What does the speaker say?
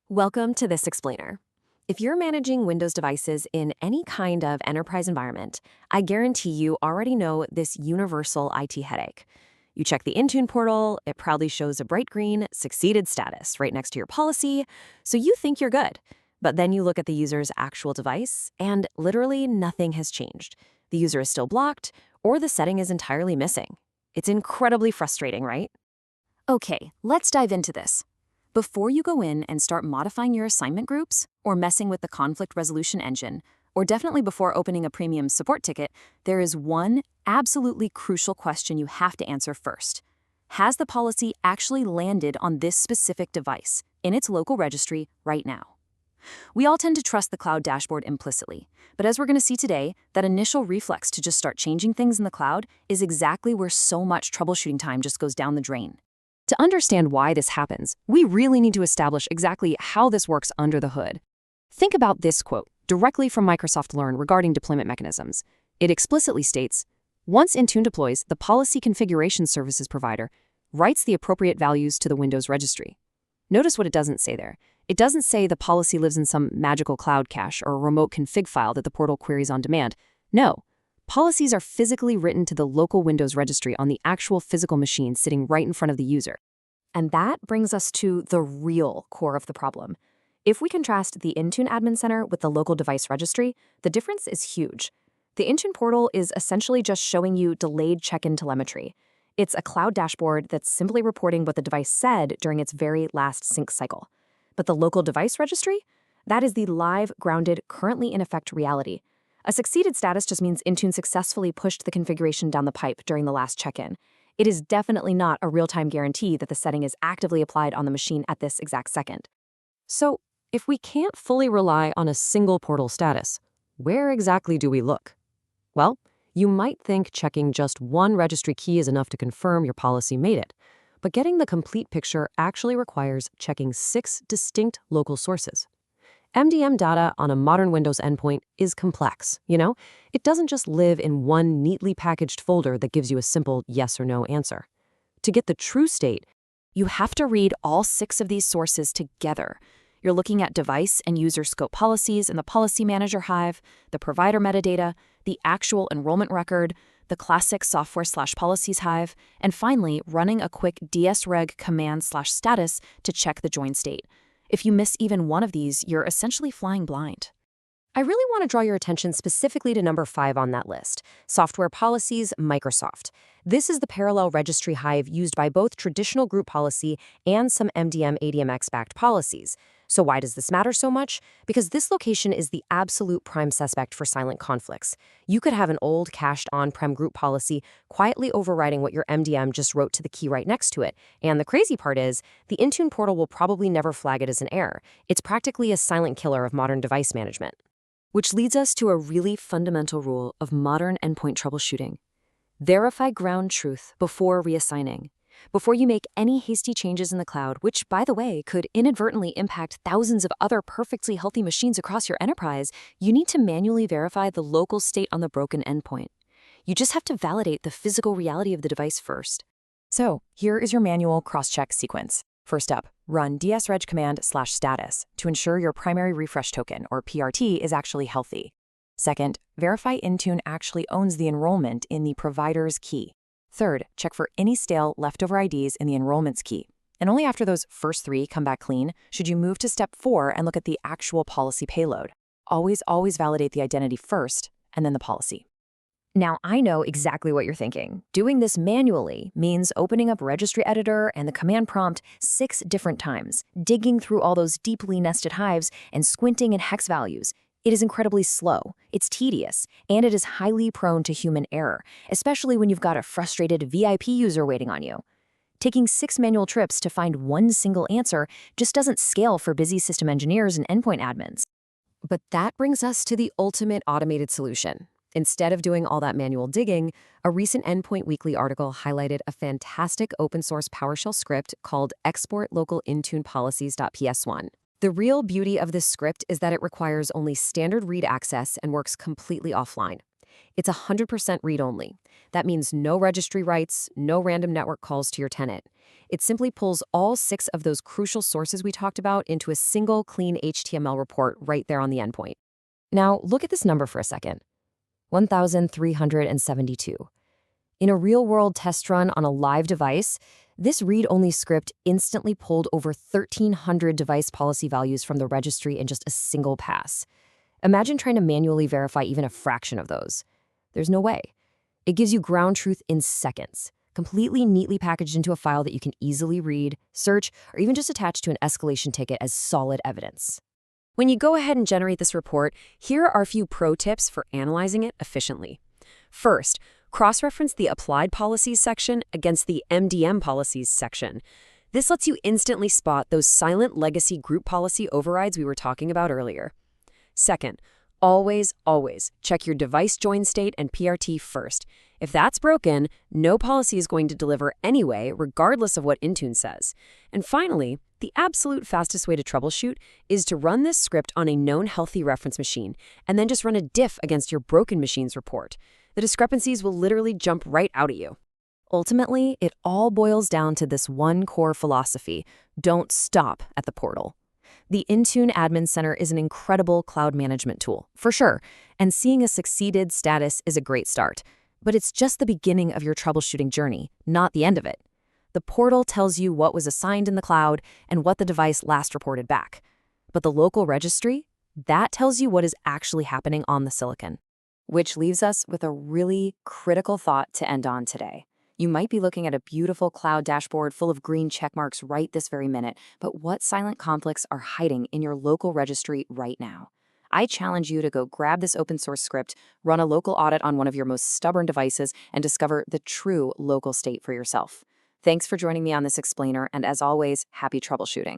Welcome to this explainer. If you're managing Windows devices in any kind of enterprise environment, I guarantee you already know this universal IT headache. You check the Intune portal, it proudly shows a bright green succeeded status right next to your policy, so you think you're good. But then you look at the user's actual device, and literally nothing has changed. The user is still blocked, or the setting is entirely missing. It's incredibly frustrating, right? Okay, let's dive into this. Before you go in and start modifying your assignment groups or messing with the conflict resolution engine, or definitely before opening a premium support ticket, there is one absolutely crucial question you have to answer first. Has the policy actually landed on this specific device in its local registry right now? We all tend to trust the cloud dashboard implicitly, but as we're going to see today, that initial reflex to just start changing things in the cloud is exactly where so much troubleshooting time just goes down the drain. To understand why this happens, we really need to establish exactly how this works under the hood. Think about this quote, directly from Microsoft Learn regarding deployment mechanisms. It explicitly states, once Intune deploys, the policy configuration services provider writes the appropriate values to the Windows registry. Notice what it doesn't say there. It doesn't say the policy lives in some magical cloud cache or a remote config file that the portal queries on demand. No. Policies are physically written to the local Windows registry on the actual physical machine sitting right in front of the user. And that brings us to the real core of the problem. If we contrast the Intune Admin Center with the local device registry, the difference is huge. The Intune portal is essentially just showing you delayed check-in telemetry. It's a cloud dashboard that's simply reporting what the device said during its very last sync cycle. But the local device registry? That is the live, grounded, currently in effect reality. A succeeded status just means Intune successfully pushed the configuration down the pipe during the last check-in. It is definitely not a real-time guarantee that the setting is actively applied on the machine at this exact second. So, if we can't fully rely on a single portal status, where exactly do we look? Well, you might think checking just one registry key is enough to confirm your policy made it, but getting the complete picture actually requires checking 6 distinct local sources. MDM data on a modern Windows endpoint is complex, It doesn't just live in one neatly packaged folder that gives you a simple yes or no answer. To get the true state, you have to read all 6 of these sources together. You're looking at device and user scope policies in the PolicyManager hive, the provider metadata, the actual enrollment record, the classic software/policies hive, and finally, running a quick dsreg command/status to check the join state. If you miss even one of these, you're essentially flying blind. I really want to draw your attention specifically to number 5 on that list, Software Policies Microsoft. This is the parallel registry hive used by both traditional group policy and some MDM ADMX-backed policies. So why does this matter so much? Because this location is the absolute prime suspect for silent conflicts. You could have an old cached on-prem group policy quietly overriding what your MDM just wrote to the key right next to it. And the crazy part is, the Intune portal will probably never flag it as an error. It's practically a silent killer of modern device management. Which leads us to a really fundamental rule of modern endpoint troubleshooting. Verify ground truth before reassigning. Before you make any hasty changes in the cloud, which, by the way, could inadvertently impact thousands of other perfectly healthy machines across your enterprise, you need to manually verify the local state on the broken endpoint. You just have to validate the physical reality of the device first. So, here is your manual cross-check sequence. First up, run dsreg command/status to ensure your primary refresh token, or PRT, is actually healthy. Second, verify Intune actually owns the enrollment in the provider's key. Third, check for any stale leftover IDs in the enrollments key. And only after those first 3 come back clean should you move to step 4 and look at the actual policy payload. Always validate the identity first, and then the policy. Now, I know exactly what you're thinking. Doing this manually means opening up Registry Editor and the command prompt 6 different times, digging through all those deeply nested hives and squinting in hex values. It is incredibly slow, it's tedious, and it is highly prone to human error, especially when you've got a frustrated VIP user waiting on you. Taking 6 manual trips to find one single answer just doesn't scale for busy system engineers and endpoint admins. But that brings us to the ultimate automated solution. Instead of doing all that manual digging, a recent Endpoint Weekly article highlighted a fantastic open-source PowerShell script called Export Local Intune Policies.ps1. The real beauty of this script is that it requires only standard read access and works completely offline. It's 100% read-only. That means no registry writes, no random network calls to your tenant. It simply pulls all 6 of those crucial sources we talked about into a single clean HTML report right there on the endpoint. Now, look at this number for a second. 1,372. In a real-world test run on a live device, this read-only script instantly pulled over 1,300 device policy values from the registry in just a single pass. Imagine trying to manually verify even a fraction of those. There's no way. It gives you ground truth in seconds, completely neatly packaged into a file that you can easily read, search, or even just attach to an escalation ticket as solid evidence. When you go ahead and generate this report, here are a few pro tips for analyzing it efficiently. First, cross-reference the Applied Policies section against the MDM Policies section. This lets you instantly spot those silent legacy group policy overrides we were talking about earlier. Second, always check your device join state and PRT first. If that's broken, no policy is going to deliver anyway, regardless of what Intune says. And finally, the absolute fastest way to troubleshoot is to run this script on a known healthy reference machine, and then just run a diff against your broken machine's report. The discrepancies will literally jump right out at you. Ultimately, it all boils down to this one core philosophy: don't stop at the portal. The Intune Admin Center is an incredible cloud management tool, for sure, and seeing a succeeded status is a great start. But it's just the beginning of your troubleshooting journey, not the end of it. The portal tells you what was assigned in the cloud and what the device last reported back. But the local registry, that tells you what is actually happening on the silicon. Which leaves us with a really critical thought to end on today. You might be looking at a beautiful cloud dashboard full of green checkmarks right this very minute, but what silent conflicts are hiding in your local registry right now? I challenge you to go grab this open source script, run a local audit on one of your most stubborn devices, and discover the true local state for yourself. Thanks for joining me on this explainer, and as always, happy troubleshooting.